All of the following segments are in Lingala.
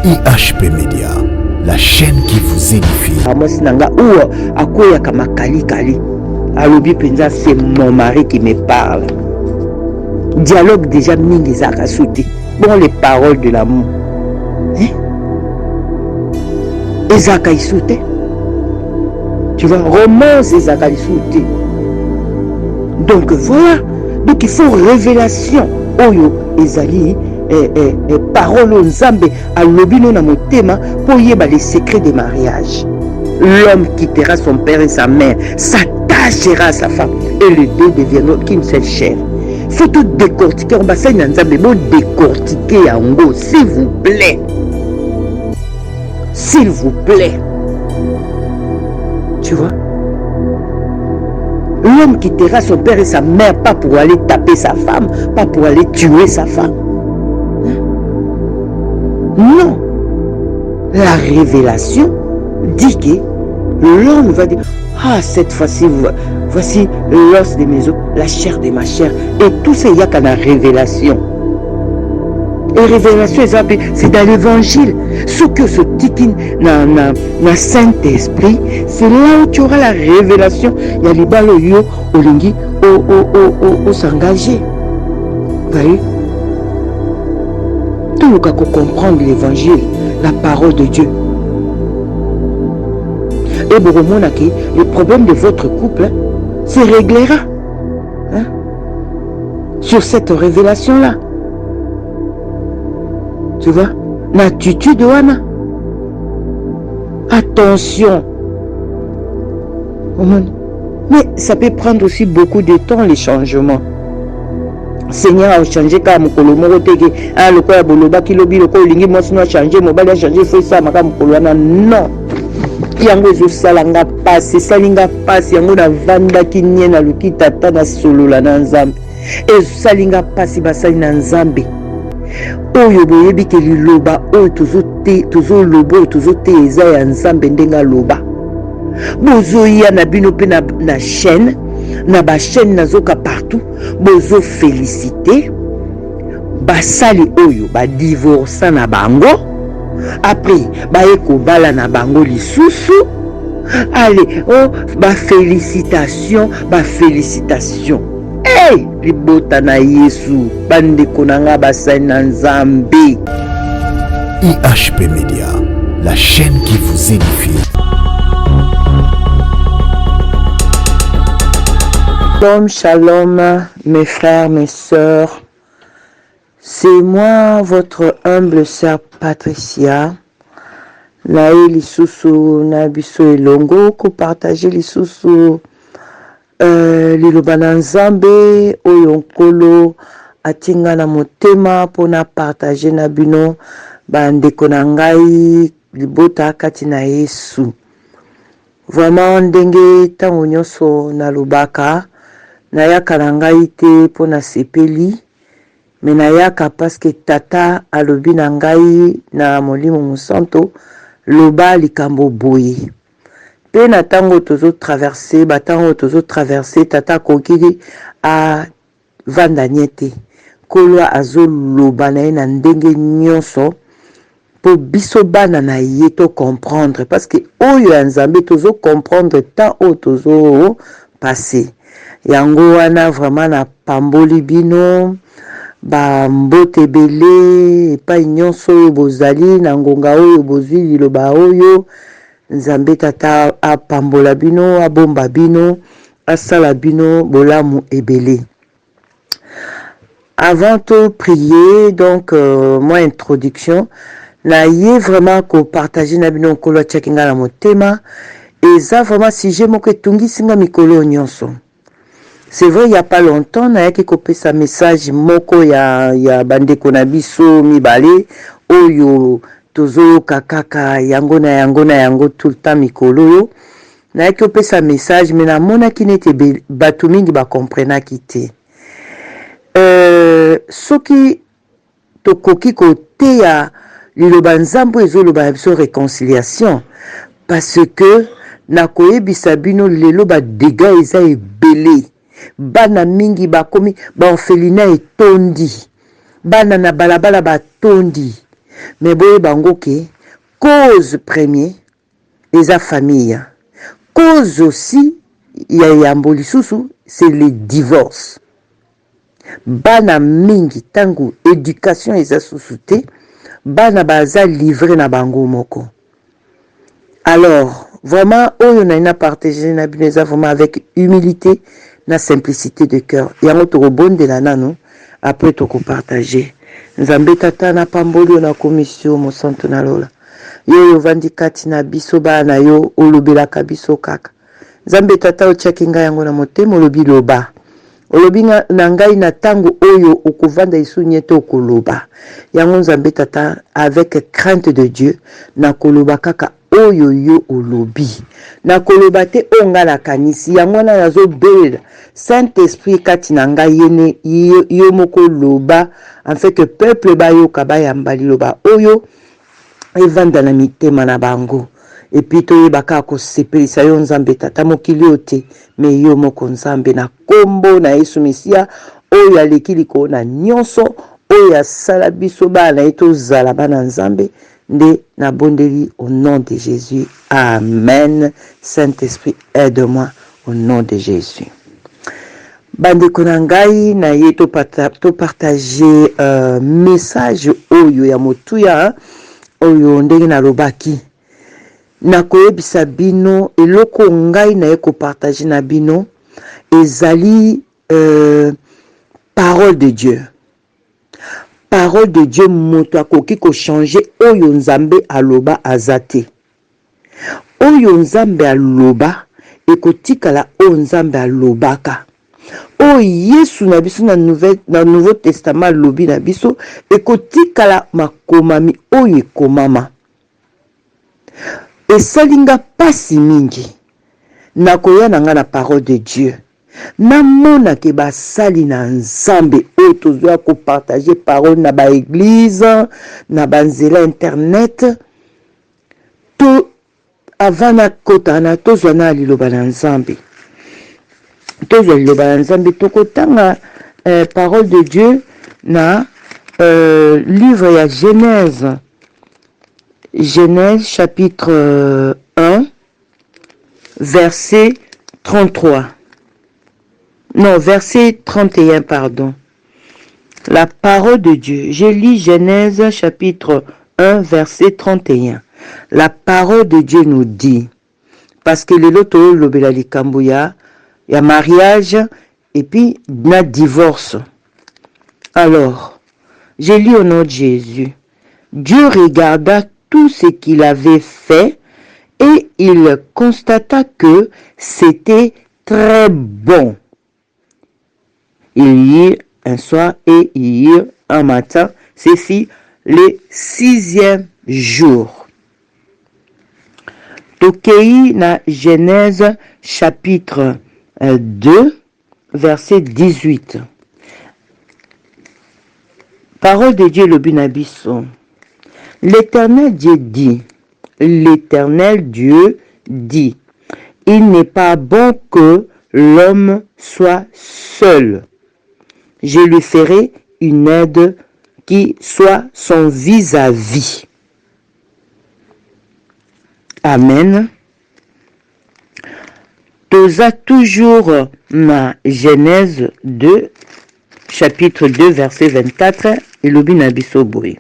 IHP Média, la chaîne qui vous édifie. Amos nanga ou akoya kama kali. Alobi penza, c'est mon mari qui me parle. Dialogue déjà mingi zaka souti. Bon, les paroles de l'amour. Et zaka isouté. Tu vois, romance et zaka isouté. Donc voilà. Donc il faut révélation. Oyo ezali parole nzambe alobino na motema pour yeba les secrets des mariages. L'homme quittera son père et sa mère, s'attachera à sa femme et les deux deviendront qu'une seule chair. Faut tout décortiquer, on va s'en nzambe bon décortiquer en gros, s'il vous plaît. S'il vous plaît. Tu vois? L'homme quittera son père et sa mère, pas pour aller taper sa femme, pas pour aller tuer sa femme. Non. La révélation dit que l'homme va dire, ah, cette fois-ci, voici l'os de mes os, la chair de ma chair. Et tout ça, il y a qu'à la révélation. Et révélation, c'est dans l'évangile. Ce que ce tiki na Saint-Esprit, c'est là où tu auras la révélation. Il y a les balles yo, au lingi, au s'engager. Vous voyez? Tout le cas pour comprendre l'évangile, la parole de Dieu. Et pour le problème de votre couple se réglera sur cette révélation-là. Tu vois, l'attitude de Anna. Attention. Mais ça peut prendre aussi beaucoup de temps, les changements. Seigneur a changé comme Kolomoro Tege. Ah, le quoi, Boloba, Kilobi, le quoi, Lingi, moi, sinon a changé, Mobile a changé, fait ça, Makam Kolwana. Non. Yango zo salanga passe, salinga passe, yango na vanda kinye na luki tata na solo la na nzambe. Et salinga passe, basali na nzambe. Oyo boyebi ke liloba oyo tozo lobo tozo te eza ya nzambe ndenga loba bozo ya na bino pe na chaîne na ba chaîne nazoka partout bozo féliciter basali oyo ba divorça na bango après ba eko bala na bango lisusu allez ba félicitations. Hey, libota na Yesu, bande konanga basani na nzambe. IHP Média, la chaîne qui vous édifie. Shalom, mes frères, mes sœurs. C'est moi, votre humble sœur Patricia. Nae lisusu na biso elongo ko partager lisusu liloba na nzambe oyo nkolo atinga na motema pona partager na bino bandeko na ngai libota kati na Yesu. Vraiment ndenge tango nyonso na lobaka nayaka na ngai te pona sepeli me nayaka parce que tata alobi na ngai na molimo mosanto loba likambo boye. Pe na tango tozo traverser, tata kokiri a vanda nyete. Kolo azo loba na ye na ndenge nyonso po biso bana na ye to comprendre parce que oyo ya nzambe tozo comprendre tant o tozo passer. Yango wana vraiment na pamboli bino ba mbote belé epai nyonso oyo bozali na ngonga oyo bozwi liloba oyo nzambe tata apambola bino abomba bino asala bino bolamu ebele. Avant de prier, donc moi introduction na ye vraiment ko partager na bino nkolo tchakinga na motema et ça vraiment si j'ai moko tungi singa mikolo nyonso. C'est vrai, il n'y a pas longtemps, na yaki kopé sa message moko ya bandeko na biso mibale oyo tozo kakaka yango tout le temps mikolo yo. Na yaki kopé sa message mais na mona ki nete batu mingi ba comprena kite. Soki tokoki kote ya liloba nzambo ezoloba biso réconciliation parce que na koyebisa bino lelo ba dégâts eza ebele. Bana mingi bakomi ba orphelinat etondi. Bana na balabala batondi. Mais boye bango ke cause premier eza famille. Cause aussi ya yambo lisusu c'est le divorce. Bana mingi tango éducation eza susu te, bana baza livré na bango moko. Alors vraiment oyo na partager na bino eza vraiment avec humilité na simplicité de cœur. Yango tokobondela nano après tokopartager. Nzambe tata na pamboli na commission mosantu na lola. Yo vandi kati na biso bana yo olobelaka biso kaka. Nzambe tata otiaki ngai yango na motema olobi loba. Olobi na ngai na tango oyo okovanda isu nyete okoloba. Yango Nzambe tata avec crainte de Dieu na koloba kaka oyo yo olobi. Na koloba te onga na kanisi yango na nazo belela. Saint-Esprit kati na ngai yene yo moko loba en fait que peuple ba yo kabayamba liloba oyo evanda na mitema na bango. Et puis toyebaka kosepelisa yo Nzambe tata mokili ote me yo moko Nzambe na kombo na Yesu Mesia oyo aleki liko na nyonso oyo asala biso bana eto zala bana Nzambe nde na bondeli au nom de Jésus. Amen. Saint-Esprit, aide-moi au nom de Jésus. Bandeko na ngai na ye to partager message oyo ya motuya oyo ndenge na lobaki. Na koyebisa bino eloko ngai na ye ko partager na bino ezali parole de Dieu. Parole de Dieu moto akoki ko changer oyo Nzambe aloba azate. Oyo Nzambe aloba ekotikala oyo Nzambe alobaka. Oyo Yesu na biso na Nouveau Testament lobi na biso ekotikala makomami oyo ekomama. Esalinga pasi mingi na koya na nga na parole de Dieu. Na mona ke basali na Nzambe oyo tozwa ko partager parole na ba église na banzela internet to avana kota na tozwa na liloba na Nzambe. Tozwa liloba na Nzambe tokotanga parole de Dieu na livre ya Genèse. Genèse chapitre 1 verset 33. Non, verset 31, pardon. La parole de Dieu. Je lis Genèse chapitre 1 verset 31. La parole de Dieu nous dit, parce que le loto lobela likambo ya mariage et puis na divorce. Alors, je lis au nom de Jésus. Dieu regarda tout ce qu'il avait fait et il constata que c'était très bon. Il y eut un soir et il y eut un matin, c'est le 6e jour. Tokei na Genèse chapitre 2 verset 18. Parole de Dieu le Bunabiso. L'Éternel Dieu dit, l'Éternel Dieu dit, il n'est pas bon que l'homme soit seul. Je lui ferai une aide qui soit son vis-à-vis. Amen. Toza toujours na Genèse 2, chapitre 2, verset 24, et l'Obinabisobori.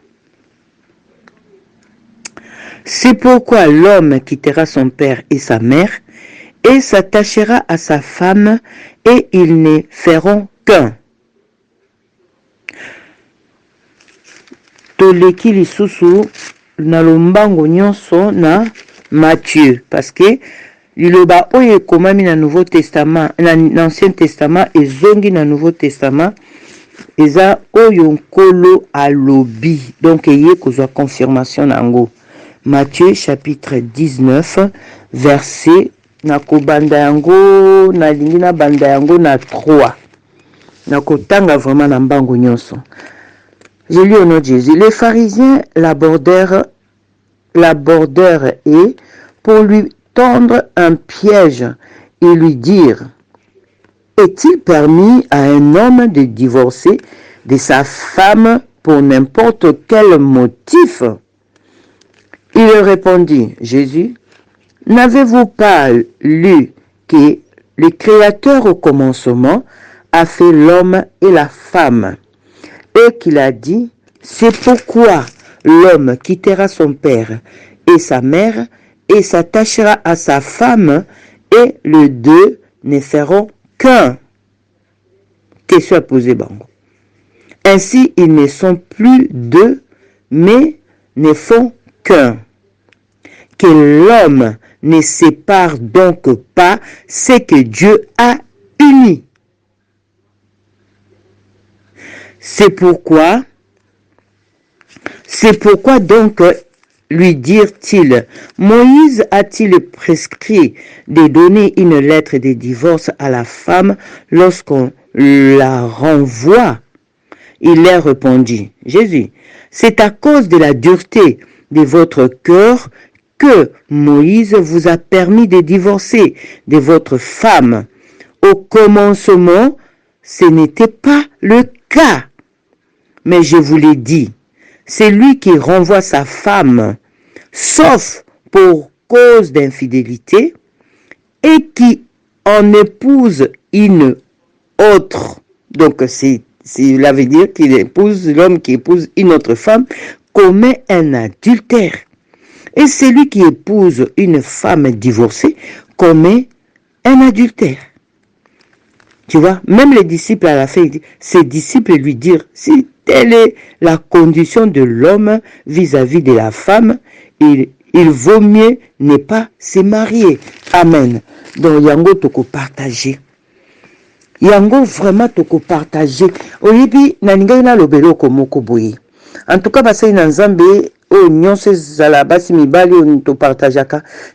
C'est pourquoi l'homme quittera son père et sa mère et s'attachera à sa femme et ils ne feront qu'un. Toleki lisusu na lombango nyonso na Matthieu parce que liloba oyo ekomami na Nouveau Testament na Ancien Testament ezongi na Nouveau Testament eza oyo nkolo alobi donc eye kozwa confirmation nango. Matthieu chapitre 19 verset na kobanda yango na lingi na banda yango na 3 na kotanga vraiment na mbango nyonso. Je lis au nom de Jésus. Les pharisiens l'abordèrent et pour lui tendre un piège, ils lui dirent, est-il permis à un homme de divorcer de sa femme pour n'importe quel motif. Il répondit, Jésus, n'avez-vous pas lu que le Créateur au commencement a fait l'homme et la femme, et qu'il a dit, c'est pourquoi l'homme quittera son père et sa mère et s'attachera à sa femme, et les deux ne feront qu'un. Question à poser, Bango. Ainsi, ils ne sont plus deux, mais ne font qu'un. Que l'homme ne sépare donc pas ce que Dieu a uni. C'est pourquoi donc lui dire-t-il, Moïse a-t-il prescrit de donner une lettre de divorce à la femme lorsqu'on la renvoie? Il leur répondit, Jésus, c'est à cause de la dureté de votre cœur que Moïse vous a permis de divorcer de votre femme. Au commencement, ce n'était pas le cas. Mais je vous l'ai dit, c'est lui qui renvoie sa femme, sauf pour cause d'infidélité, et qui en épouse une autre. Donc, cela veut dire qu'il épouse, l'homme qui épouse une autre femme, commet un adultère. Et celui qui épouse une femme divorcée commet un adultère. Tu vois, même les disciples à la fin, ses disciples lui dirent, si telle est la condition de l'homme vis-à-vis de la femme, il vaut mieux ne pas se marier. Amen. Donc, yango toko partager. Yango vraiment toko partager. Oyebi, naninga na lobelo komoko boye. En tout cas, basai na nzambe,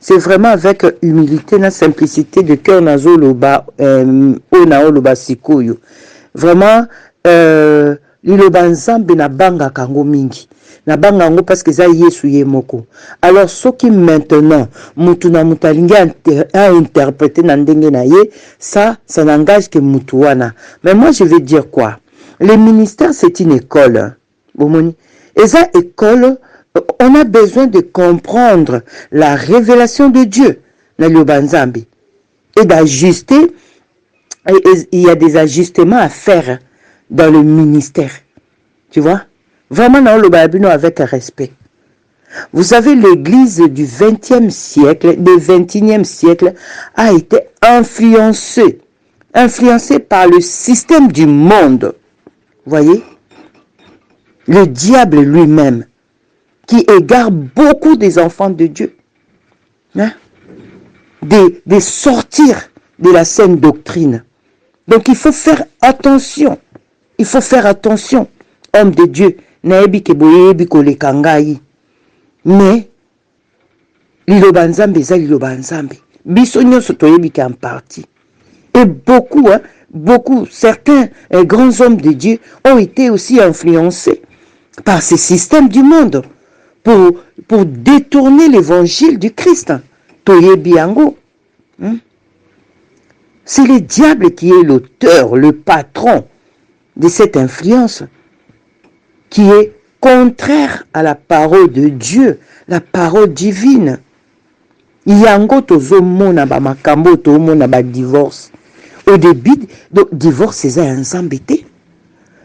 c'est vraiment avec humilité et simplicité de cœur nazo loba loba sikoyo. Vraiment liloba nzambe na banga kango mingi. Na banga ngo parce que za Yesu ye moko. Alors ce qui maintenant mutu na mutalingi a interprété na ndenge na ye, ça n'engage que mutu wana. Mais moi je vais dire quoi? Le ministère c'est une école. Bomoni. Et ça école on a besoin de comprendre la révélation de Dieu et d'ajuster. Il y a des ajustements à faire dans le ministère. Tu vois? Vraiment, dans le Bible, avec respect. Vous savez, l'église du 20e siècle, du 21e siècle, a été influencée par le système du monde. Voyez? Le diable lui-même, qui égare beaucoup des enfants de Dieu, hein? de sortir de la saine doctrine. Donc il faut faire attention. Il faut faire attention. Homme de Dieu, naebi keboyebi kolekangai. Mais liloba nzambe za liloba nzambe. Biso nyonso toyebi ki en partie. Et beaucoup, certains grands hommes de Dieu ont été aussi influencés par ce système du monde pour détourner l'évangile du Christ. Toyebi yango. C'est le diable qui est l'auteur, le patron de cette influence qui est contraire à la parole de Dieu, la parole divine. Yango tozo mona ba makambo to mona ba divorce. Au début, donc divorce c'est un embêté.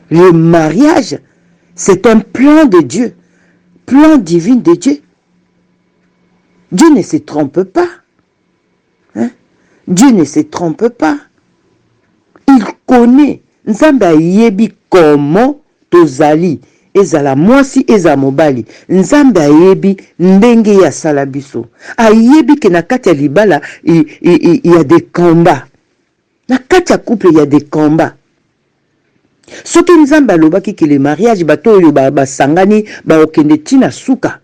Le mariage, c'est un plan de Dieu, plan divin de Dieu. Dieu ne se trompe pas. Hein? Dieu ne se trompe pas. Il connaît. Nzamba yebi comment tozali. Ezala mwasi eza mobali. Nzamba yebi ndenge ya salabiso. Ayebi ke na kati ya libala il y a des combats. Na kati ya couple il y a des combats. Soki nzamba lobaki ke le mariage bato oyo basangani ba okende tina suka.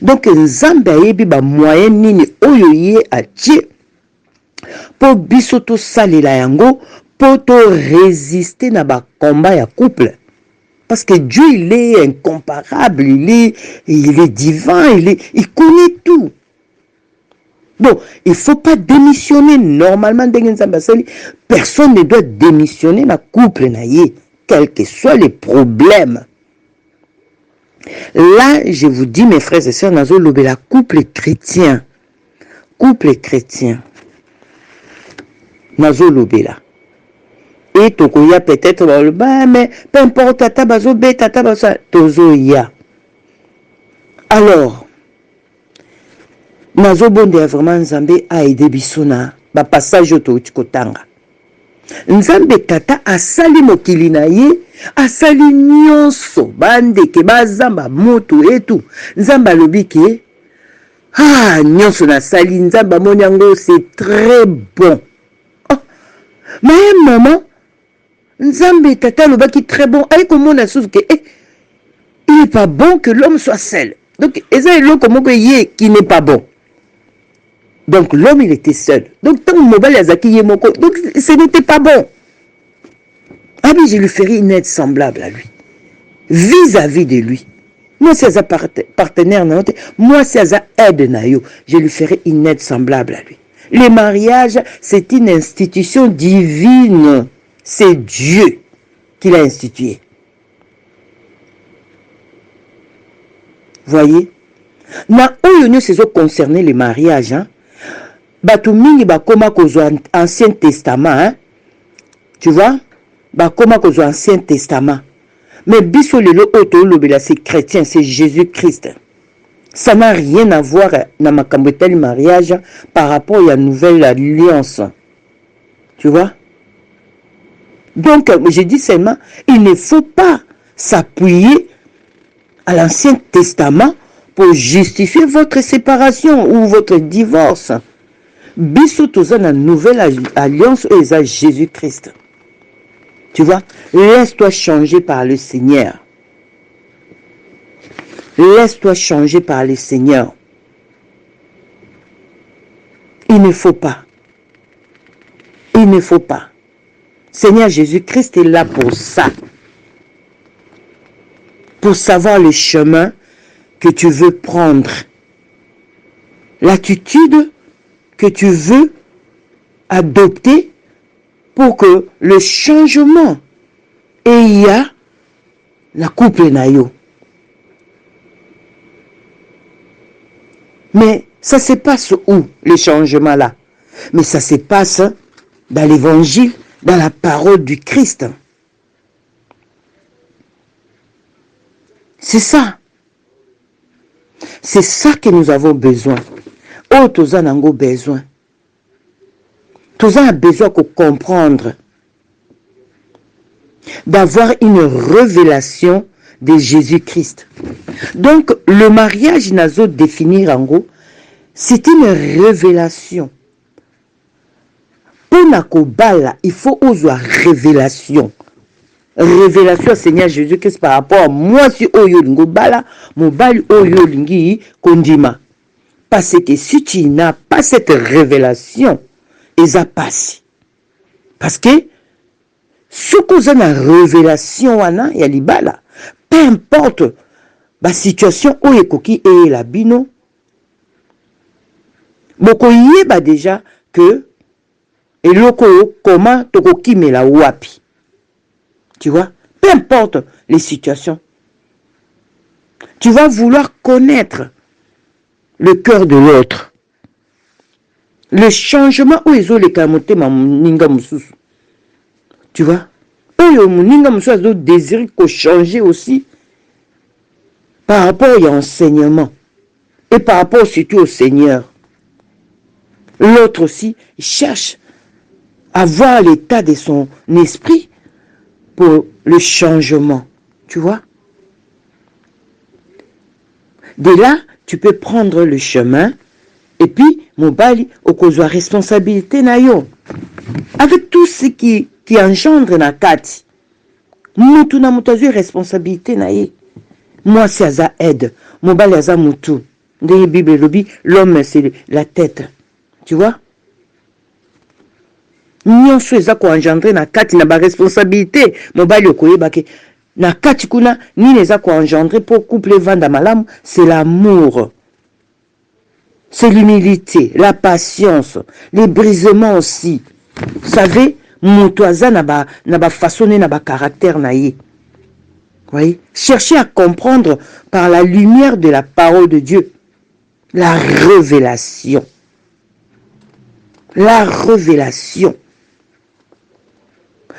Donc nzamba yebi ba moyen nini oyo ye atie po biso to salela yango po to résister na ba combat ya couple. Parce que Dieu, il est incomparable, il est divin, il connaît tout. Bon, il ne faut pas démissionner. Normalement, personne ne doit démissionner dans le couple, quels que soient les problèmes. Là, je vous dis, mes frères et sœurs, nazo lobela couple chrétien. Couple chrétien. Nazo lobela. Et tokoya peut-être, mais peu importe, tata bazo be, tata bazo, tozo ya. Alors, nazo bonde ya vraiment Nzambe a aidé bisona, ba passage oto utikotanga. Nzambe tata asali mokili na ye, asali nyonso, bandeke bazamba moto etu. Nzambe alobi ke, nyonso nasali, Nzambe amoni yango, c'est très bon. Oh, mais un moment, Nzambe tata lobaki très bon. Aïe comment on a souffle que il n'est pas bon que l'homme soit seul. Donc, ça est l'homme comment qui n'est pas bon. Donc, l'homme il était seul. Donc, tant mobile yazaki yemoko. Donc, ce n'était pas bon. Ah oui, je lui ferai une aide semblable à lui. Vis-à-vis de lui. Moi, si elle a partenaire, moi, si elle a aide nayo, je lui ferai une aide semblable à lui. Le mariage, c'est une institution divine. C'est Dieu qui l'a institué. Voyez? Na oyo c'est concerné le mariage. Hein? Batu mingi bakoma kozo Ancien Testament. Hein? Tu vois? Bakoma kozo Ancien Testament. Mais biso lelo oto lobela c'est chrétien, c'est Jésus-Christ. Ça n'a rien à voir na makambo tel mariage par rapport à la nouvelle alliance. Tu vois? Donc, je dis seulement, il ne faut pas s'appuyer à l'Ancien Testament pour justifier votre séparation ou votre divorce. Biso toza na nouvelle alliance et à Jésus-Christ. Tu vois, laisse-toi changer par le Seigneur. Laisse-toi changer par le Seigneur. Il ne faut pas. Il ne faut pas. Seigneur Jésus-Christ est là pour ça. Pour savoir le chemin que tu veux prendre. L'attitude que tu veux adopter pour que le changement et y a la couple nayo. Mais ça se passe où, les changements là? Mais ça se passe dans l'évangile, dans la parole du Christ. C'est ça. C'est ça que nous avons besoin. Oh, tous en avons besoin. Tous en avons besoin de comprendre. D'avoir une révélation de Jésus-Christ. Donc, le mariage nazo définir en gros, c'est une révélation. Pour nakobala, il faut oser révélation. Révélation Seigneur Jésus-Christ par rapport à moi si oyo lingo bala, mon bali oyo lingi kondima. Parce que si tu n'as pas cette révélation, ça passe. Parce que ce qu'on a la révélation wana ya libala, peu importe la situation oyo koki et la bino, boko yeba déjà que et loko comment tokoki me la wapi. Tu vois, peu importe les situations, tu vas vouloir connaître le cœur de l'autre. Le changement où ils ont les camotés, tu vois, où ils désirent qu'on change aussi par rapport à l'enseignement et par rapport surtout au Seigneur. L'autre aussi cherche à voir l'état de son esprit pour le changement, tu vois. De là, tu peux prendre le chemin et puis, mon bali, au cause de la responsabilité, nayo. Avec tout ce qui engendre na kati. Moutou na moutazu responsabilité naye. Moi, c'est ça aide. Mon bali aza moutou. Dans la Bible, l'homme, c'est la tête. Tu vois? Nous sommes engendré na kati na ba responsabilité. Mon bali okoyebake. Na kati kuna, ni les a engendré pour couple vanda malam, c'est l'amour. C'est l'humilité, la patience, les brisements aussi. Vous savez, motoaza n'a pas façonné n'a pas caractère naïe. voyez, cherchez à comprendre par la lumière de la parole de Dieu. La révélation. La révélation.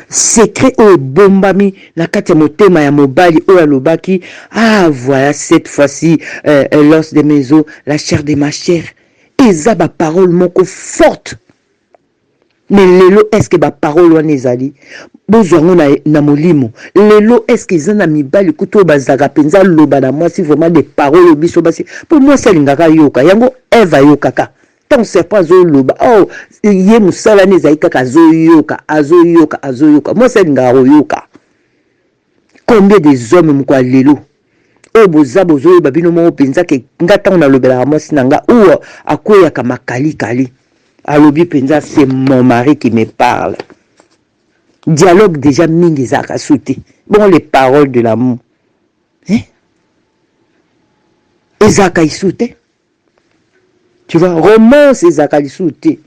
Secret au bombami na kati ya motema ya mobali o alobaki, ah voilà cette fois-ci l'os de mes os, la chair de ma chair. Eza ba parole moko forte. Mais lelo est-ce que ba parole wana ezali bozwango na molimo. Lelo est-ce que ezana mibali kuto bazaka penza loba na moi si vraiment des paroles biso basi. Pour moi ça lingaka yoka. Yango Eva yokaka. Tant c'est pas loba. Oh, yé musala nezai kaka azoyoka. Moi ça lingaka yoka. Combien des hommes mukwa lelo. Oh boza bozo babino mo penza ke ngata on a lobela moi sinanga ou akoya kama kali. Alobi penza c'est mon mari qui me parle. Dialogue déjà mingi zaka sauté. Bon, les paroles de l'amour. Hein? Et zaka y sauté. Tu vois, romance et zaka y sauté.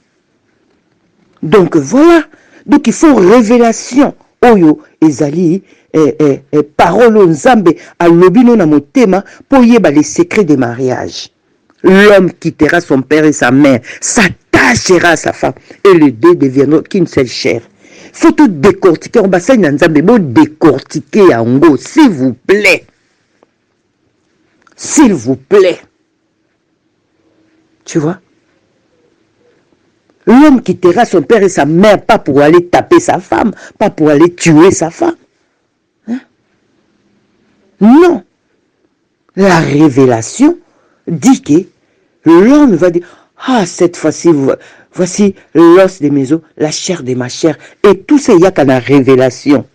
Donc voilà. Donc il faut révélation. Oyo, ezali, parole nzambe, alobino na motema, pour yeba les secrets des mariages. L'homme quittera son père et sa mère, s'attachera à sa femme, et les deux deviendront qu'une seule chair. Faut tout décortiquer. On va décortiquer en gros, s'il vous plaît. S'il vous plaît. Tu vois? L'homme quittera son père et sa mère, pas pour aller taper sa femme, pas pour aller tuer sa femme. Hein? Non. La révélation dit que l'homme va dire, ah, cette fois-ci, voici l'os de mes os, la chair de ma chair. Et tout ça, il y a qu'à la révélation.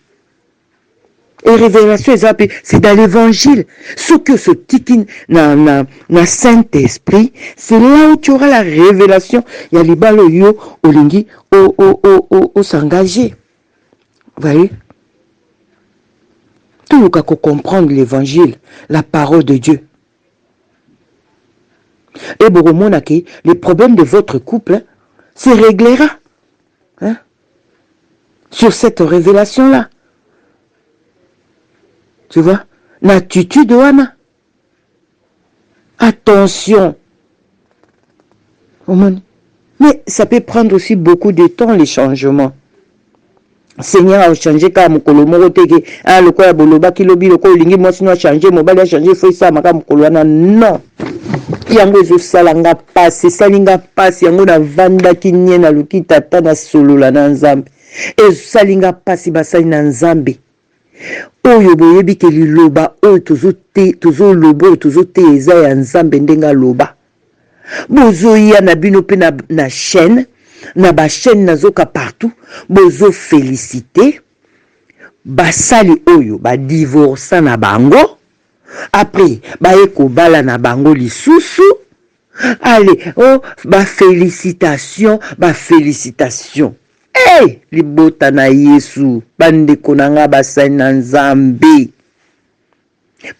Et révélation, c'est dans l'évangile. Ce que ce tiki na Saint-Esprit, c'est là où tu auras la révélation. Il y a les balles yo, au lingi, au s'engager. Vous voyez? Tout le cas qu'on comprendre l'évangile, la parole de Dieu. Et Boromonaki, les problèmes de votre couple se réglera. Hein? Sur cette révélation-là. Tu vois? L'attitude, Wana. Attention. Mais ça peut prendre aussi beaucoup de temps, les changements. Seigneur a changé car mukolo moko teke ah le quoi boloba kilobi le quoi lingi moi sinon a changé mobile a changé faut ça maka mukolo na non yango zo salanga passe salinga passe yango na vanda kinye na luki tata na solola na nzambe e salinga passe basali na nzambe oyo boyebi ke liloba oyo tozo lobo tozo te eza ya nzambe ndenga loba bozo ya na bino pe na chaîne na ba chaîne nazoka partout bozo féliciter basali oyo ba divorça na bango après ba eko bala na bango lisusu allez oh ba félicitations hey libota na Yesu bande konanga basali na nzambe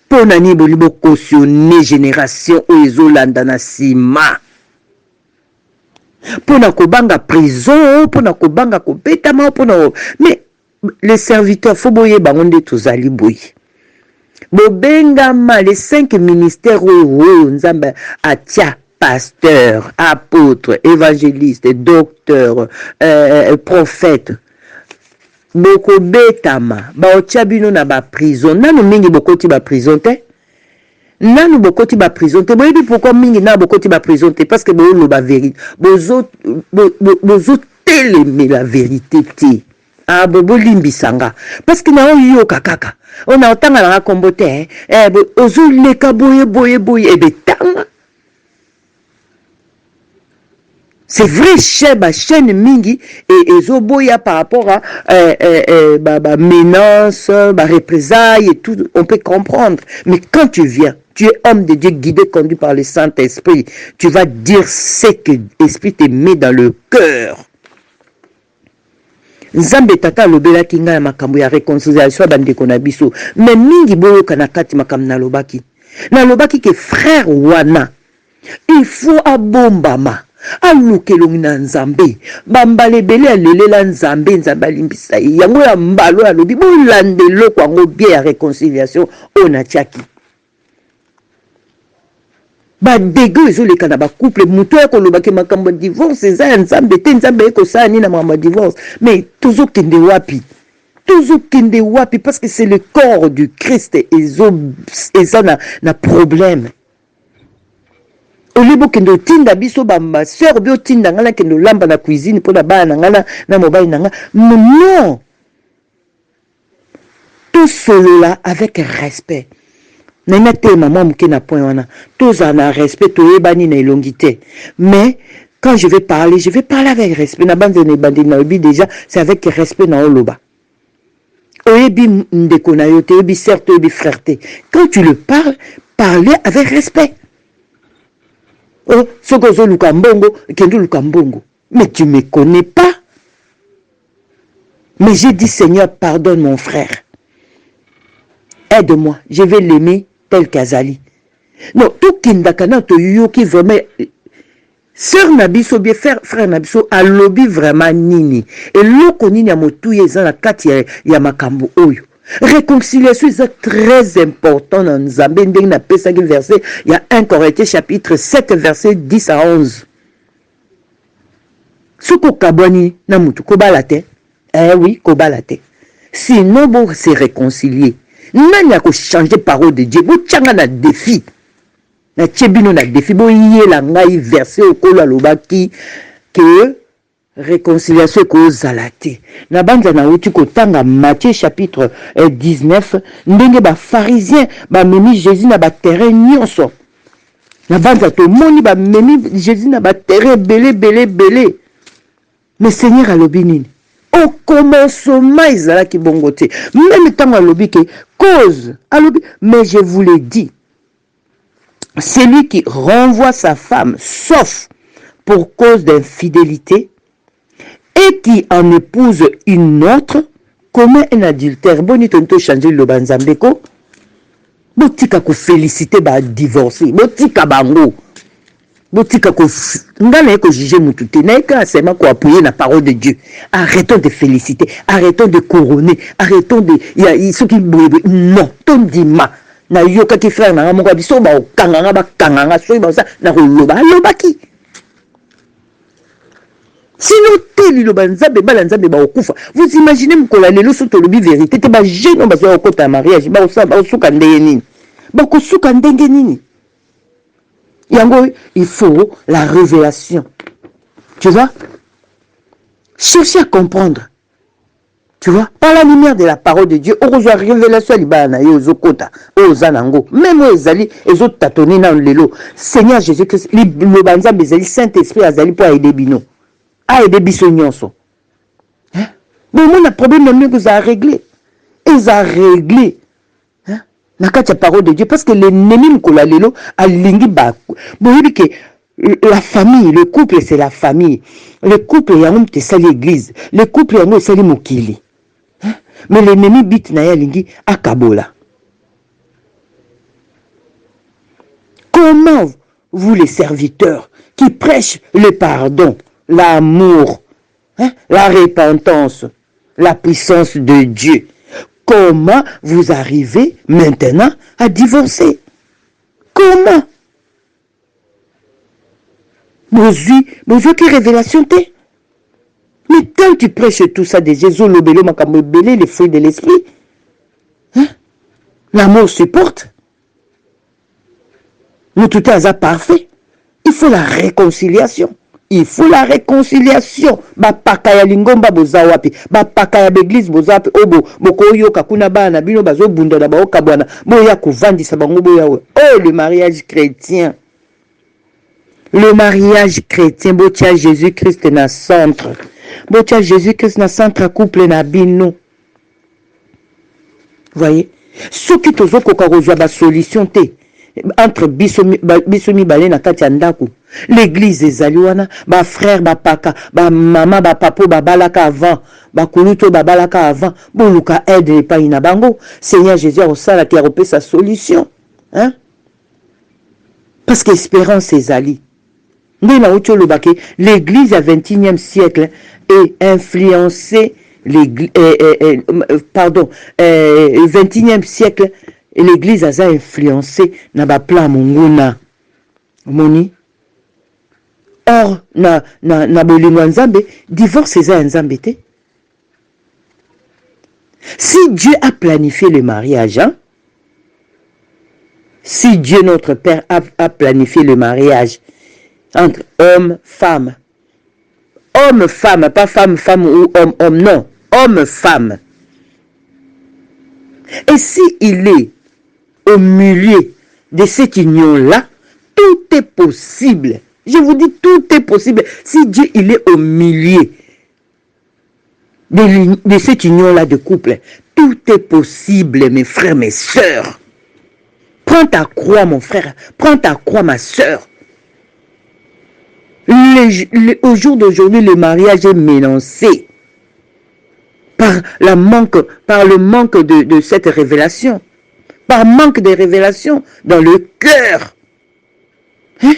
pona ni bolibo cautionner génération oyo ezolanda na sima pona kobanga prison pona kobanga kobetama pona mais les serviteurs faut boye bango nde tozali boye bobengama les 5 ministères oyo nzambe atia pasteur apôtre évangéliste docteur prophète boko betama baotia bino na ba prison nanu mingi bokoti ba prison te nanu bokoti ba prison te boyebi pourquoi mingi na bokoti ba prison te parce que bolo ba vérité bozo teleme la vérité te ah bobo limbisanga parce que na yo kakaka on a otanga la kombote ozo leka boye e betanga. C'est vrai, chaîne mingi et zoboya par rapport à menaces, représailles et tout, on peut comprendre. Mais quand tu viens, tu es homme de Dieu guidé, conduit par le Saint-Esprit, tu vas dire ce que l'Esprit te met dans le cœur. Nzambe tata lobela kinga ya makambo ya réconciliation bandeko na biso. Mais mingi boyo kanakati makambo na lobaki. Na lobaki ke frère wana, il faut abombama. alukelongi na nzambe bambala ebele alelela nzambe nzambe alimbisa ye yango ya mbalo alobi bolanda eloko yango bie ya réconciliation oyo natiaki badege ezoleka na bacouple moto akolobaki makambo ya divorce eza ya nzambe te nzambe ekosala nini na makambo ya divorce mais tozokende wapi parce que c'est le corps du Christ eza na problème olibo kendo tinda biso ba sœur bio tinda ngala kendo lamba na cuisine pour la bana ngala na mobile nanga non tout cela avec respect nana te maman muke na point wana tous en a respect to ebani na elongité mais quand je vais parler avec respect na bande ne bande na obi déjà c'est avec respect na oloba oyebi ndeko na yo te oyebi certes oyebi frèreté quand tu le parles parler avec respect. Oh, ce que je Lukambongo, mais tu ne me connais pas. Mais j'ai dit, Seigneur, pardonne mon frère. Aide-moi, je vais l'aimer tel qu'Azali. Non, tout kindakana to yo qui vraiment sœur Nabiso bien frère Nabiso a lobby vraiment nini. Et loko nini ya motuye za na kati ya makambo oyo. Réconciliation est très important dans Nzambe ndenge na pesa ki verset il y a 1 Corinthiens chapitre 7 verset 10 à 11. Soko kabwani na mutu kobala te. Eh oui, kobala te. Sinon bon se réconcilier. Nani a ko changer parole de Dieu. Bo tchanga na défi. Na tchebino na défi bo yela ngai verset okolo alobaki que réconciliation ko zalate na banda na uti ko tanga Matthieu chapitre 19 ndenge ba pharisien ba memi Jésus na ba terrain nyonso na banda to moni ba memi Jésus na ba terrain belé mais Seigneur alobi nini au commencement ezalaki bongo te même tant alobi ke cause alobi mais je vous l'ai dit celui qui renvoie sa femme sauf pour cause d'infidélité et qui en épouse une autre, commet un adultère. Boni tonto changer le banzambeko. Botika ko féliciter ba divorcer. Botika bango. Botika ko ngana ko juger mututé. Na ka sema ko appuyer la parole de Dieu. Arrêtons de féliciter, arrêtons de couronner, arrêtons de ceux qui non, ton dima. Na yoka ki frère na moko biso ba kanganga ba kanganga so ba sa na ko loba lobaki. Sinon, vous imaginez que les lois sont le vérité, que les gens ont besoin de mariage, il faut la révélation. Tu vois? Cherchez à comprendre. Tu vois? Par la lumière de la parole de Dieu, on reçoit révélation même aux alliés, les autres tâtonnés dans le lot. Seigneur Jésus-Christ, le banzam des alliés, Saint-Esprit, azali pour aider bino. Ah, et des bissonyonso. Hein? Bon, mon problème, même que ça a réglé. Ils ont réglé. Hein? La parole de Dieu. Parce que l'ennemi, Mkolalelo, a lingi baku. Bon, il dit que la famille, le couple, c'est la famille. Le couple, il y a un c'est l'église. Le couple, il y a un c'est l'imokili. Mais l'ennemi, bit na ya lingi, a Kabola. Comment vous, les serviteurs, qui prêchent le pardon, l'amour, hein, la repentance, la puissance de Dieu. Comment vous arrivez maintenant à divorcer? Comment? Bonjour, quelle révélation t'es? Mais quand tu prêches tout ça de Jésus, l'obélo, makamobélé, les fruits de l'esprit, hein, l'amour supporte. Nous tout est parfait. Il faut la réconciliation. Il faut la réconciliation. Bapaka ya lingomba bozawapi. Bapaka ya l'église bozawapi. Obo, boko yoka kuna bana bino bazo bunda na baoka bwana. Boya kovandisa bango boya we. Oh, le mariage chrétien. Le mariage chrétien, botia Jésus-Christ na centre. Botia Jésus-Christ na centre couple na bino. Voyez? Ce qui tozo koka kozwa ba solution te. Entre bisomi balé na kati ya ndako. L'église ezali wana ba frère ba paka ba mama ba papo ba balaka avant ba kuluto ba balaka avant boluka aide pa ina bango. Seigneur Jésus a osala te a sa solution, hein? Parce que espérance ezali L'église à 21e siècle est influencée, 21e siècle, l'église a influencé na ba plan monguna. Moni. Or, na bolingo nzambe, divorce eza nzambe te. Si Dieu a planifié le mariage, hein, si Dieu notre Père a planifié le mariage entre homme, femme, pas femme, femme ou homme, non, homme, femme. Et si il est au milieu de cette union-là, tout est possible. Je vous dis, tout est possible. Si Dieu, il est au milieu de cette union-là de couple, tout est possible, mes frères, mes sœurs. Prends ta croix, mon frère. Prends ta croix, ma sœur. Au jour d'aujourd'hui, le mariage est menacé par le manque de cette révélation. Par manque de révélation dans le cœur. Hein?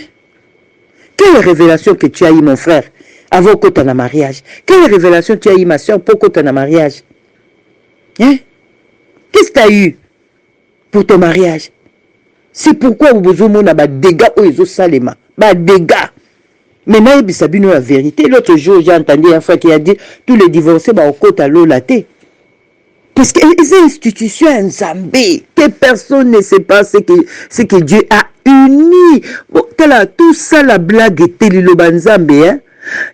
Quelle révélation que tu as eu, mon frère, avant que tu aies un mariage? Quelle révélation tu as eu, ma soeur, pour que tu aies un mariage? Hein? Qu'est-ce que tu as eu pour ton mariage? C'est pourquoi vous avez des dégâts aux salema. Des dégâts. Maintenant, il y a la vérité. L'autre jour, j'ai entendu un frère qui a dit tous les divorcés, au côté à l'eau la thé. Parce que les institutions en Zambie, que personne ne sait pas ce que Dieu a uni. Bon, tout ça, la blague était l'Ilobanzambe. Hein?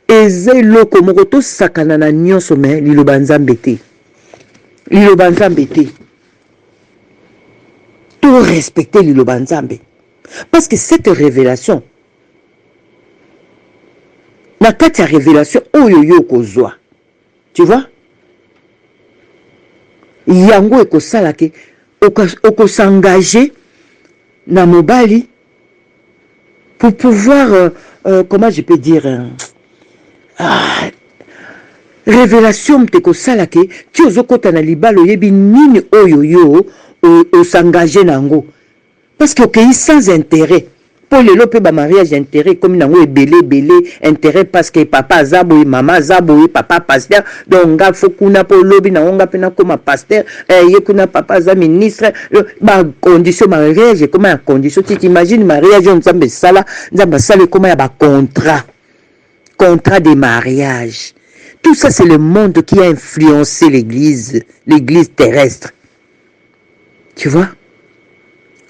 Et c'est le Komoroto Sakanana Nyonso, mais l'Ilobanzambe était. L'Ilobanzambe était. Tout respecter l'Ilobanzambe. Parce que cette révélation, la katia révélation, oyoyo kozwa. Tu vois? Yango eko salake, oko s'engager na mobali pour pouvoir, comment je peux dire, révélation mteko salake, tu ozokota na libalo yebi nini oyoyo o s'engager nango. Parce que okay, sans intérêt. Pour les lopes, mariage intérêt, comme nango est belé, intérêt parce que papa zabo, maman zabo, papa pasteur, donc il faut qu'on a pour lobby, nango pena comme pasteur, yekuna papa za ministre, condition mariage, comment un condition, tu t'imagines mariage, on s'ambe sala comment il y a contrat de mariage. Tout ça, c'est le monde qui a influencé l'église terrestre. Tu vois?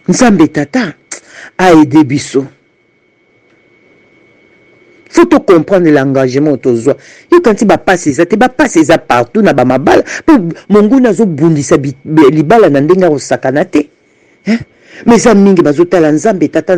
Nzambe tata a aidé Bisso. Faut tout comprendre l'engagement autour. Et quand tu vas passer ça, tu vas passer ça partout na ba mabala. Mongo nazo bundisa libala na ndenga osakanate. Hein? Mais ça mingi bazotala nzambe tata.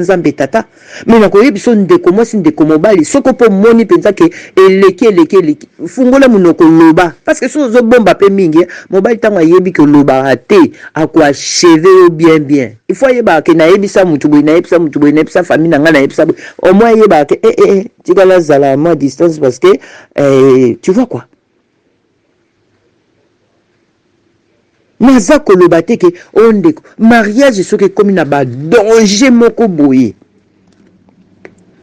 Mais na koyebi so ndeko mwasi ndeko mobali. Soko po moni penza ke eleki. Fungola munoko loba. Parce que so zo bomba pe mingi, mobali tango yebi ke loba ate akwa cheve bien. Il faut yeba ke na yebisa mutu boy, na yebisa famille na nga na yebisa. Au moins yeba ke tigala zala à distance parce que tu vois quoi? Naza koloba te ke ondeko mariage soki comme na ba danger moko boye.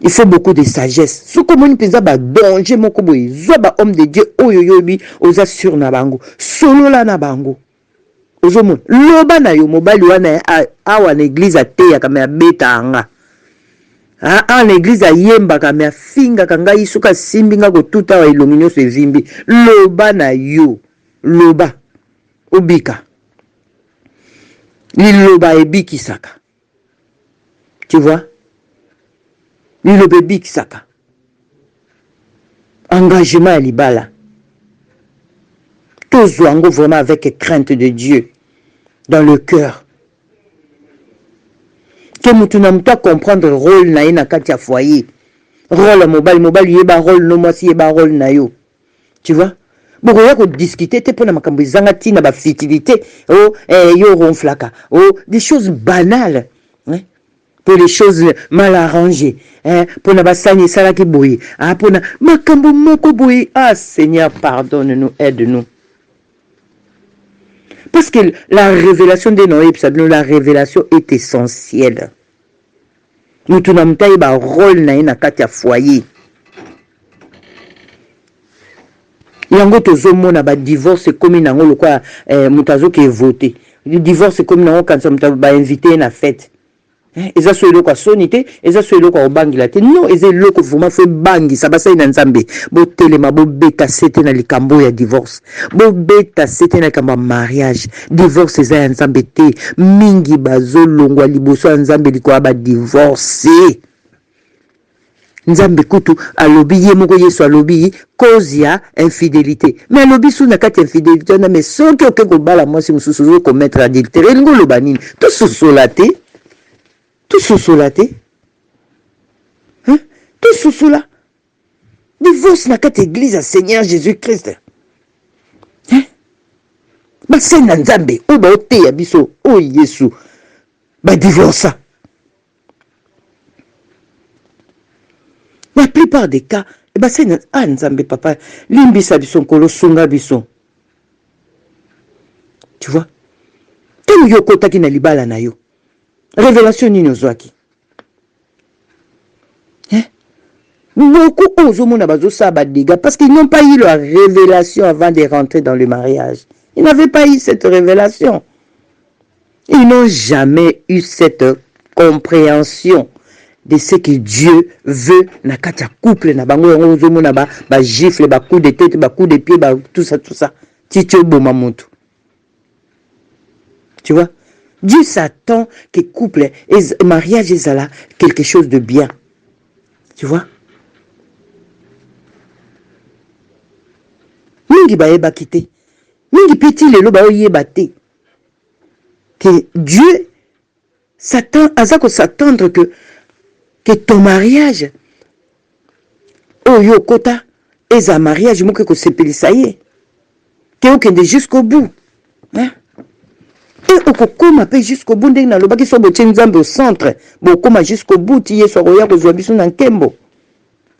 Il faut beaucoup de sagesse. Ce comme on pensa ba danger moko boye. Zo ba homme de Dieu oyoyobi oza sur na bango. Solo la na bango. Ozomon loba na yo mobali wana awa na église ate ya kama beta anga. Ah na église ayemba kama finga kanga isuka simbinga ko tuta wa ilonginyo se vimbi. Loba na yo. Loba obika. Liloba ebiki saka. Tu vois? Liloba ebiki saka. Engagement à libala. Tous wango vraiment avec crainte de Dieu dans le cœur. Que mutuna muta comprendre rôle na ina kati ya foyer. Rôle mobile yeba rôle no mwasi yeba rôle na yo. Tu vois? Bon, il y a discuter pour la makambo zangati na ba fertilité yo ronflaka des choses banales hein? Pour les choses mal arrangées hein? Pour na basani sala ki boye pour na makambo moko boye. Seigneur pardonne-nous, aide-nous, parce que la révélation de Noé, la révélation est essentielle. mutu na mutai ba rôle na ye na kati ya foyer. Yango tozomona ba divorce komi nango lokwa mutu azoke voter. Divorce komi nango kanisa mutu ba invité na fête. Eza so eloko asoni te, eza so eloko obangila te. Non, eza eloko vraiment fe bangi sa basai na nzambe. Bo telema bo beta sete na likambo ya divorce. Bo beta sete na likambo mariage. Divorce eza ya nzambe te. Mingi bazo longwa liboso ya nzambe likwa ba divorce. Nzambe kutu alobi ye moko Yesu alobi cause ya infidélité. Mais alobi sou na kati infidélité na mais soki oke ko bala mwasi mususu zo commettre adultère. Elingo loba nini? To sosolate. Tout sosolate. Hein? Tout sosola. Divorce na kati église à Seigneur Jésus-Christ. Hein? Ba sena nzambe o ba ote ya biso o Yesu. Ba divorce. La plupart des cas, bah c'est nzambe papa, limbisa biso kolo sunga biso. Tu vois? Tenu yo kotaki na libala na yo. Révélation nini ozwaki? Hein? Beaucoup ozomona bazo sa ba dégâts parce qu'ils n'ont pas eu la révélation avant de rentrer dans le mariage. Ils n'avaient pas eu cette révélation. Ils n'ont jamais eu cette compréhension de ce que Dieu veut na kati ya couple na bango yango ozomona ba gifle ba coup de tête ba coup de pied ba tout ça titio boma mutu. Tu vois, Dieu s'attend que couple et mariage ezala quelque chose de bien. Tu vois, mingi ba yeba kite mingi petit lelo ba oyeba te que Dieu s'attend azako s'attendre que ton mariage oyo kota eza mariage moke ko sepelisa ye ke okende jusqu'au bout, hein? Et okokoma pe jusqu'au bout ndenge nalobaki so botie nzambe au centre bokoma jusqu'au bout ti yesu akoya kozwa biso na nkembo,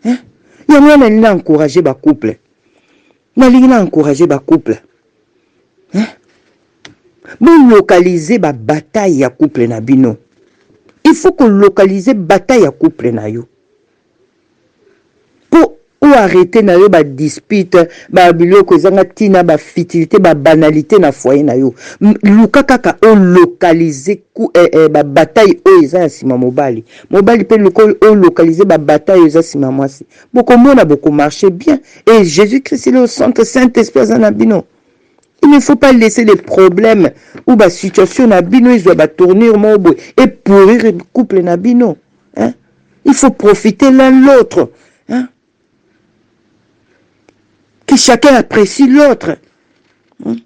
hein? Yango nalingi na encourager ba couple, nalingi na encourager ba couple, hein? Bon localiser ba bataille ya couple na bino. Il faut que localiser bataille à couple na yo. Pour arrêter na yo ba dispute, ba biloko ezanga tina ba futilité, ba banalité na foyer na yo. Luka kaka o localiser ba bataille o eza sima mobali. Mobali pe o localiser ba bataille eza sima mwasi. Boko mona boko marcher bien et Jésus-Christ il est au centre, Saint-Esprit na bino. Il ne faut pas laisser les problèmes ou la situation na bino ils doivent tourner et pourrir le couple na bino, hein? Il faut profiter l'un l'autre, hein? Que chacun apprécie l'autre, hein?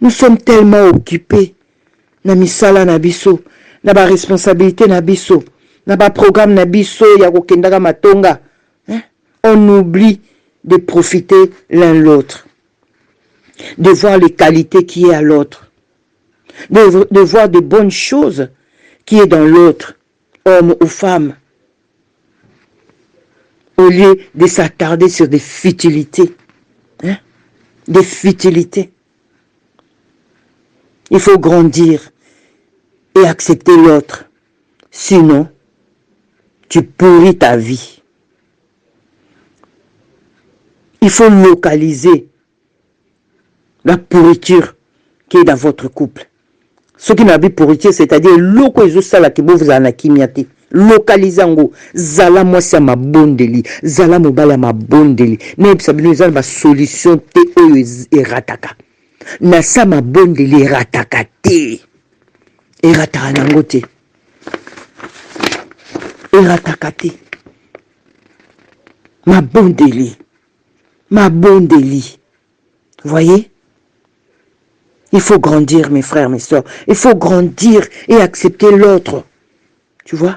Nous sommes tellement occupés na misala na biso, na ba responsabilité na biso, na ba programme na biso ya kokendaka matonga, hein? On oublie de profiter l'un l'autre. De voir les qualités qui est à l'autre, de voir de bonnes choses qui est dans l'autre, homme ou femme, au lieu de s'attarder sur des futilités, hein? Des futilités. Il faut grandir et accepter l'autre, sinon tu pourris ta vie. Il faut localiser la pourriture qui est dans votre couple. Ce qui n'a pas pourriture, c'est-à-dire loko ezo sala ki bo vous en akimiate. Localisez-ngo. Zala moi c'est ma bondeli. Zala mobala ma bondeli. Ne sabino zala ba solution te oyo erataka. Na sa ma bondeli erataka te. Erataka nango te. Erataka te. Ma bondeli. Ma bondeli. Vous voyez? Il faut grandir, mes frères, mes soeurs. Il faut grandir et accepter l'autre. Tu vois?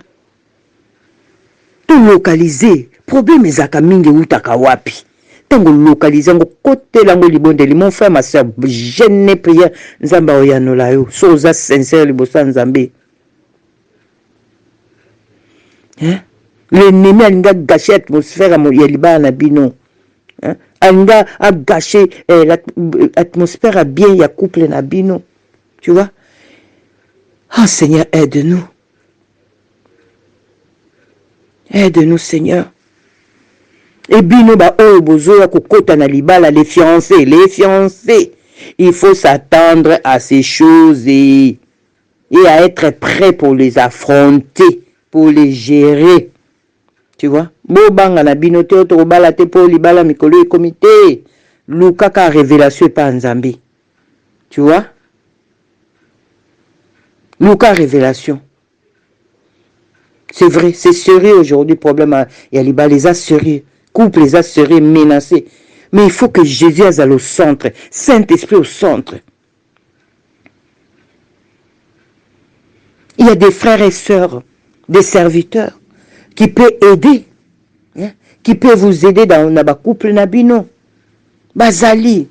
Tout localiser. Problème ezaka mingi utaka wapi. Tango localiser ngo kote lango libondeli. Mon frère, ma soeur, jeune prière. Nzamba oyanola yo. Soza sincère libosa nzambe. Hein? L'ennemi a gâché l'atmosphère ya libana na bino. Hein? Anga a gâché l'atmosphère a bien ya couple na bino. Tu vois? Oh Seigneur, aide-nous. Aide-nous, Seigneur. Et bino ba oyo bozo ya kokota na libala, les fiancés. Il faut s'attendre à ces choses et à être prêt pour les affronter, pour les gérer. Tu vois? Bo banga na bino te to bala te po libala mikolo e comité. Lukaka révélation et pas nzambi. Tu vois? Luka révélation. C'est vrai, c'est sérieux aujourd'hui, problème. Il y a les balais sérieux. Couple les sérieux menacés. Mais il faut que Jésus aille au centre. Saint-Esprit au centre. Il y a des frères et sœurs, des serviteurs, qui peuvent aider. Hein, qui peuvent vous aider dans le couple nabino. Bazali.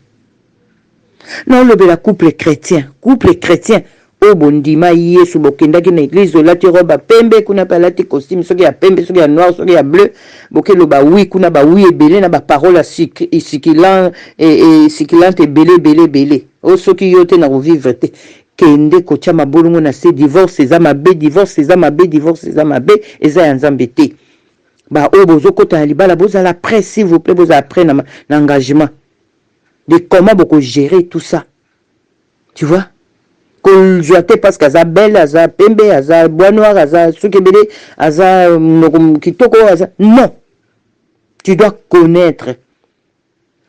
Non, le couple chrétien. Couple chrétien. O bondima yesu bokendaki na église olati roba pembe kuna palati costume soki ya pembe soki ya noir soki ya bleu bokelo ba oui kuna ba oui ebele na ba parole sikilant et sikilante belé o soki yote na vivre te kende kotia mabolongo na se divorce eza mabe eza ya nzambe te ba o bozokota na libala bozala prêt s'il vous plaît bozala prêt na engagement de comment boko gérer tout ça, tu vois. Parce qu'aza belle, aza pembe, aza bois noir, aza soukebele, aza kitoko, aza... Non. Tu dois connaître,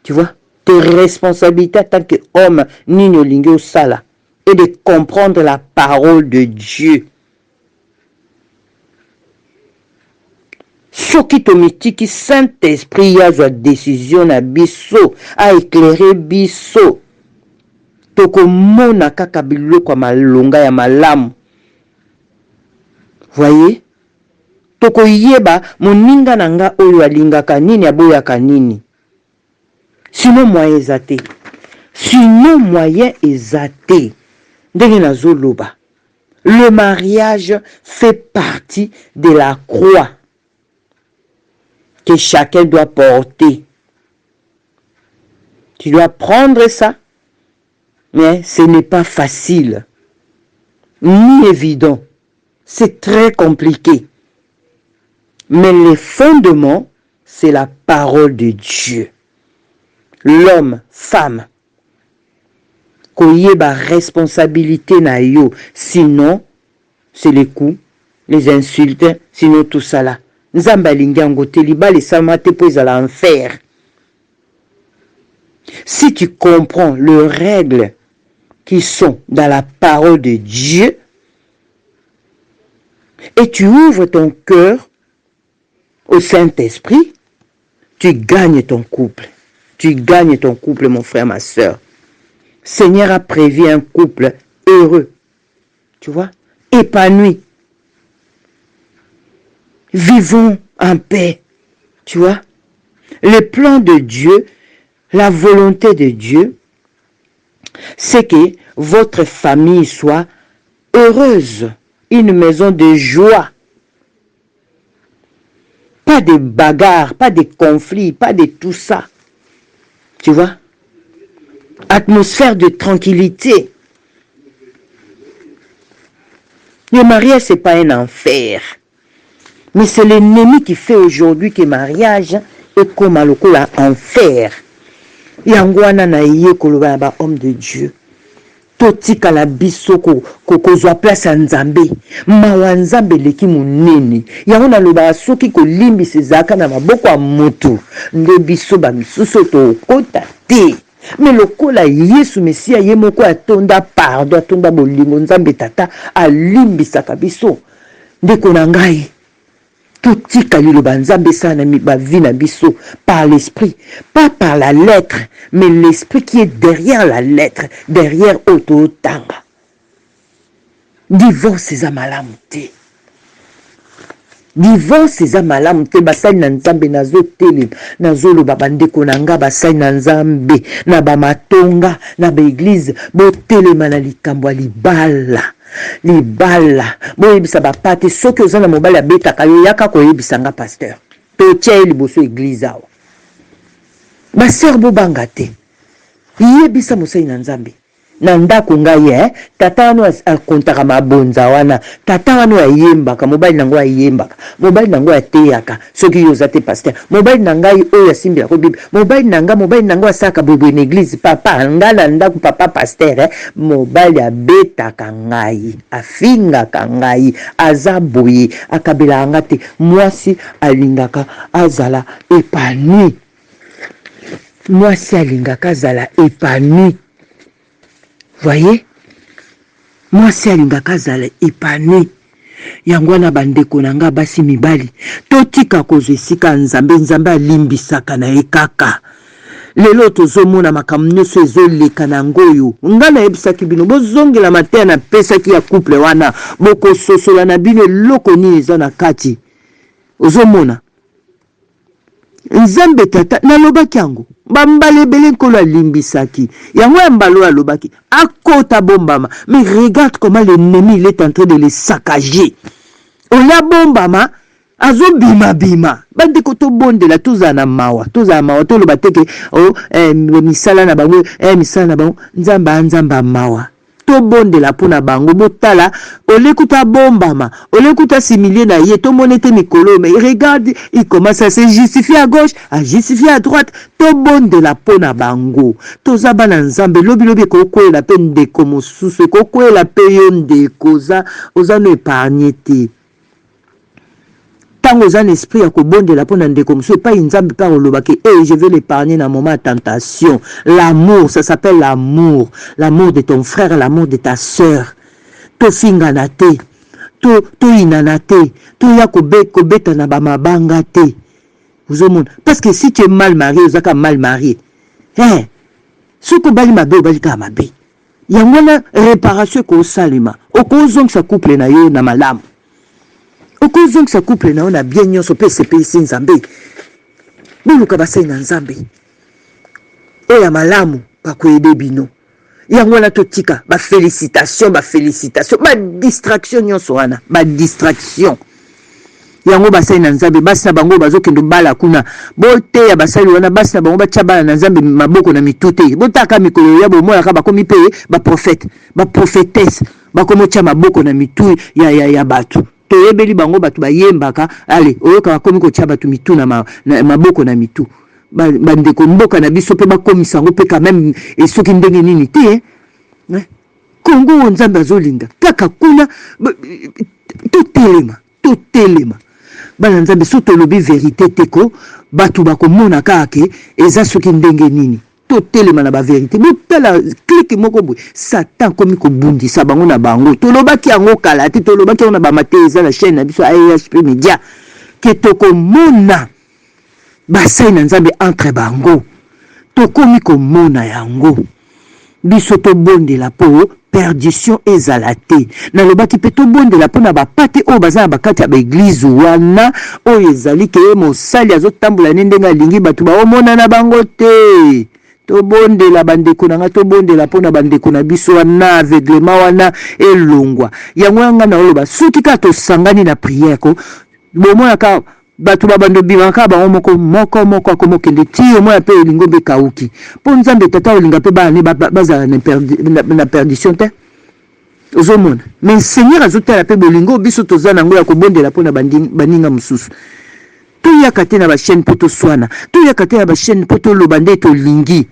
tu vois, tes responsabilités en tant qu'homme, nino lingyo sala, et de comprendre la parole de Dieu. Soki tomitiki Saint-Esprit a sa décision na biso, a éclairé biso. Toko mona kaka biloko malonga ya malamu. Voyez? Toko yeba moninga nanga oyo alingaka nini aboyaka nini. Sinon moyen ezate. Ndenge nazoloba. Le mariage fait partie de la croix que chacun doit porter. Tu dois prendre ça. Mais ce n'est pas facile, ni évident. C'est très compliqué. Mais le fondement, c'est la parole de Dieu. L'homme, femme, koyeba responsabilité na yo. Sinon, c'est les coups, les insultes, sinon tout ça là. Nzamba lingango te libali samate po ezala enfer. Si tu comprends les règles qui sont dans la parole de Dieu et tu ouvres ton cœur au Saint-Esprit, tu gagnes ton couple. Tu gagnes ton couple, mon frère, ma soeur. Seigneur a prévu un couple heureux, tu vois, épanoui. Vivons en paix, tu vois. Le plan de Dieu, la volonté de Dieu, c'est que votre famille soit heureuse, une maison de joie. Pas de bagarres, pas de conflits, pas de tout ça. Tu vois? Atmosphère de tranquillité. Le mariage, ce n'est pas un enfer. Mais c'est l'ennemi qui fait aujourd'hui que le mariage est comme un enfer. Yangwana na ye koloba ba homme de Dieu. Totika la biso kozwa place ya Nzambe. Mawa Nzambe leki munene. Yango na loba soki kolimbisa ezaka na maboko ya moto. Nde biso ba misusu tokota te. Mais lokola Yesu Mesia ye moko atonda pardon, atonda bolingo Nzambe tata alimbisaka biso. Ndeko na ngai. Totika liloba Nzambe sana ba vie na biso par l'esprit, pas par la lettre, mais l'esprit qui est derrière la lettre, derrière Ototanga. Divorce eza malamu te. Divorce eza malamu te basali na Nzambe nazo tele, nazo loba bandeko na nga basali na Nzambe, na ba matonga, na ba église, bo telema na likambo libala. Libala boyebisa bapate soki oza na mobali abetaka yo yaka koyebisa nga pasteur totia ye liboso église awa baseur bobanga te yebisa mosali na Nzambe nanda kungaye tata wano akontaka mabonza wana tata wano ayembaka mobali nango ayembaka mobali nango ateyaka soki yo zate pasteur mobali nangai oyo asimbila ko bible mobali nango asaka bobo na église papa ngala ndako papa pasteur mobali abetaka ngai afingaka ngai azaboye akabela anga te mwasi alingaka azala épanoui mwasi alingaka azala épanoui. Voyez? Mwasi alingaka azala épanoui. Yango na bandeko nanga basi mibali. Totika kozo esika nzambe alimbisaka na ekaka. Lelo tozomona makambo nyonso ezoleka na ngoyo. Nga nayebisaki bino bozongela mateya na pesaki ya couple wana bokososola na bino eloko nini eza na kati. Ozomona Nzambe tata nalobaki yango bambala ebele nkolo alimbisaki yango ya mbalo alobaki akota bombama mais regarde comment l'ennemi il est en train de les saccager ola bombama azobima bandeko tobondela tozala na mawa toloba teke misala na bango nzamba mawa tobondela mpona bango botala olekuta bombama olekuta similie na ye tomonete mikolo mais regarde il commence à se justifier à gauche à justifier à droite tobondela mpona bango toza bana nzambe lobi kokwela pe ndeko mosusu kokwela pe yo ndeko oza no épargné te tango oza na esprit ya kobondela mpona ndeko mosusu epai nzambe mpe olobaki je vais l'épargner na moment de tentation. L'amour, ça s'appelle l'amour de ton frère, l'amour de ta sœur. Tofingana te toinana te toya kobeta na bamabanga te. Vous avez parce que si tu es mal marié ozaka mal marié soki obali mabe obali kaka mabe yango na réparation ekosalema okozongisa couple na yo na malamu okozongisa couple na yo na bien nyonso mpe sepelisi nzambe boluka basali na nzambe oyo ya malamu bakoyede bino yango wana totika bafélicitation badistraction nyonso wana badistraction yango basali na nzambe basi na bango bazokende bala kuna boteya basali wana basi na bango batya bala na nzambe maboko na mitu te botaka mikolo ya bomonaka bakomi mpe baprophétesse bakomi otya maboko na mitu ya bato toyebeli bango bato bayembaka ale oyoka bakomi kotya bato mitu na maboko na mitu bandeko mboka na biso mpe bakomisa yango mpe quand même esoki ndenge nini te kongo nzambe azolinga kaka kuna totelema bana nzambe so tolobi vérité teko bato bakomona kaka eza soki ndenge nini totelema na bavérité botala klike moko boye satan komi kobundisa bango na bango tolobaki yango kala te tolobaki yango na bamate eza na chaîne na biso AHP Media ke tokomona basai na nzambe entre bango tokomi komona yango biso tobondela po perdition ezala te nalobaki mpe tobondela mpona bapate oyo baza na bakati ya baeglize wana oyo ezali ke mosali azotambola ne ndenge alingi bato baomona na bango te tobondela bandeko nanga tobondela mpona bandeko na biso wana aveuglement wana elongwa yango yanga na oloba soki kaka tosangani na priere ko bomonaka bato babando bimaka bango moko akomokende ti omona mpe elingo mpe kauki mpo nzambe tata olinga mpe bana bazala na perdition te ozomona mais seigneur azotala mpe bolingo biso toza nango ya kobondela mpona baninga mosusu toyaka te na bachaîne mpo toswana toyaka te na bachaîne mpo toloba nde tolingi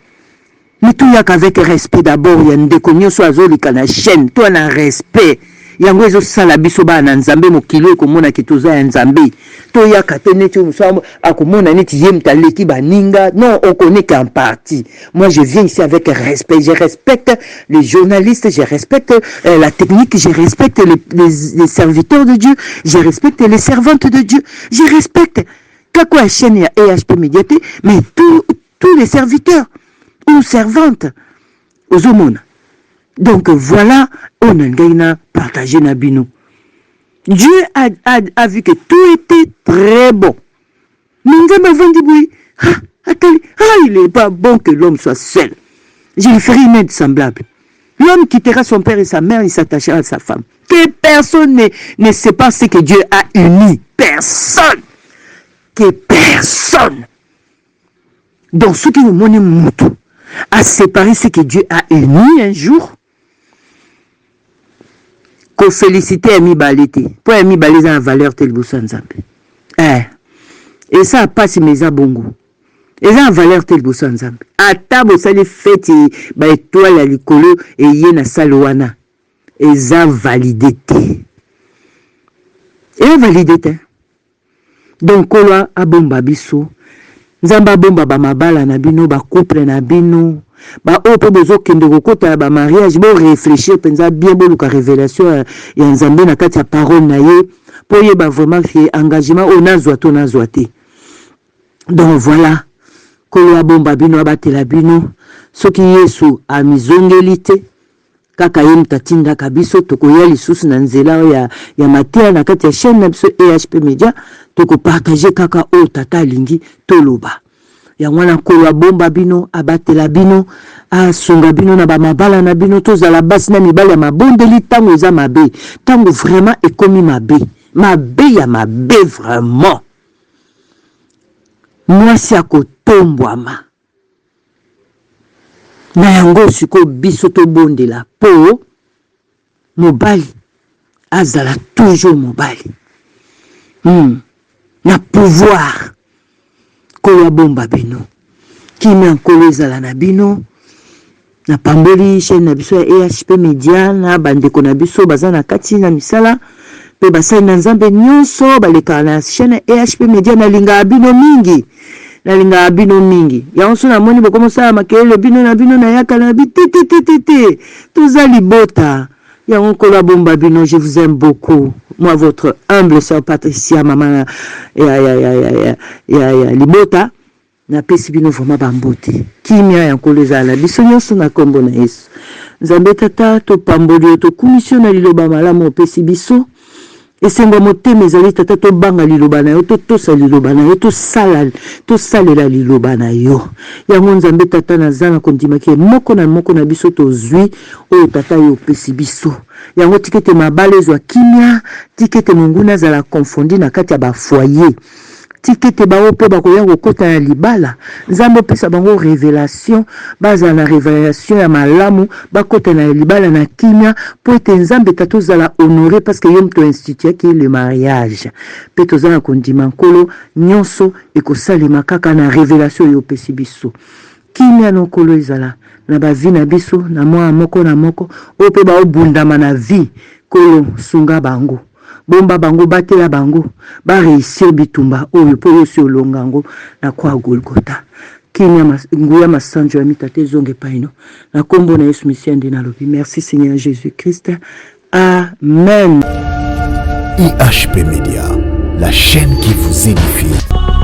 mais toyaka avec respect d'abord ya ndeko nyonso azolika na chaîne to na respect yango ezosala biso bana nzambe mokili ekomona ke toza ya nzambe toyaka te neti mosu akomona neti ye moto aleki baninga non on connaît qu'en partie. Moi je viens ici avec respect, je respecte les journalistes, je respecte la technique, je respecte les serviteurs de Dieu, je respecte les servantes de Dieu, je respecte kakwa chaîne ya AHP Media mais tous les serviteurs ou servantes ozomona. Donc voilà, on a partagé Nabino. Dieu a vu que tout était très bon. Il n'est pas bon que l'homme soit seul. Je lui ferai une aide semblable. L'homme quittera son père et sa mère, il s'attachera à sa femme. Que personne ne sait pas ce que Dieu a uni. Personne. Que personne. Donc, ce qui nous montre à séparer ce que Dieu a uni un jour, ko féliciter ami balete pour ami baleza na valeur tel bossa nzambe et ça passe mes bongo et ça valeur tel bossa nzambe ata bosali fête ba étoile ya likolo et ye na salwana et ça validité et validité donc kolwa abomba biso nzamba bomba ba mabala na bino ba couple na bino ba opo bozo kende kokota ba mariage bo réfléchir penza bien boluka révélation ya nzambe na kati ya parole na ye po ye ba vraiment fait engagement onazwa to nazwa te donc voilà kolwa bomba bino abatela bino soki Yesu amizongeli te kaka ye mtatinda kabiso tokoya lisusu na nzela ya matia na kati ya chaîne na biso EHP Media toko partager kaka o tata lingi toloba ya mwana kolwa bomba bino abatela bino asunga bino na ba mabala na bino tozala basi na mibali ya mabondeli tango eza mabe tango vraiment ekomi mabe ya mabe vraiment mwasi akotombwama na yango siko biso to bondela po mobali azala toujours mobali na pouvoir kolwa bomba bino kimi ankolo ezala na bino na pamboli chaîne na biso ya EHP Media na bandeko na biso baza na kati na misala pe basali na nzambe nyonso baleka na chaîne EHP Media na linga bino mingi ya onso na moni bokomo sala makelele bino na yaka na bitete toza libota ya onkolwa bomba bino. Je vous aime beaucoup, moi votre humble sœur Patricia maman ya libota na pesi bino vraiment bambote kimia ya nkoleza la biso nyonso na kombo na Yesu nzambe tata to pamboli to commission na liloba malamu pesi biso esengo motema ezali tata to banga liloba na yo to tosa liloba na yo to salela liloba na yo yango nzambe tata na zana kondimaki moko na biso to zwi o tata yo pesi biso yango tikete mabale zwa kimia tikete munguna zala confondi na kati ya ba foyer tikete bao pe bakoya kokota na libala nzambe pesa bango révélation baza na révélation ya malamu bakota na libala na kimia po ete nzambe tato zala honoré parce que yom to institué ki le mariage pe tozala kondima nkolo nyonso ekosalema kaka na révélation yo pesi biso kimia no kolo ezala na ba vie na biso na mwa moko na moko o pe ba obundama na vie kolo sunga bango bomba bango batela bango ba réussir bitumba oyo po yosi olongango na kwa Golgotha kinya nguya masanjo ya mitate zonge paino na kombo na Yesu Messia ndina lobi. Merci Seigneur Jésus-Christ, amen. IHP Media, la chaîne qui vous édifie.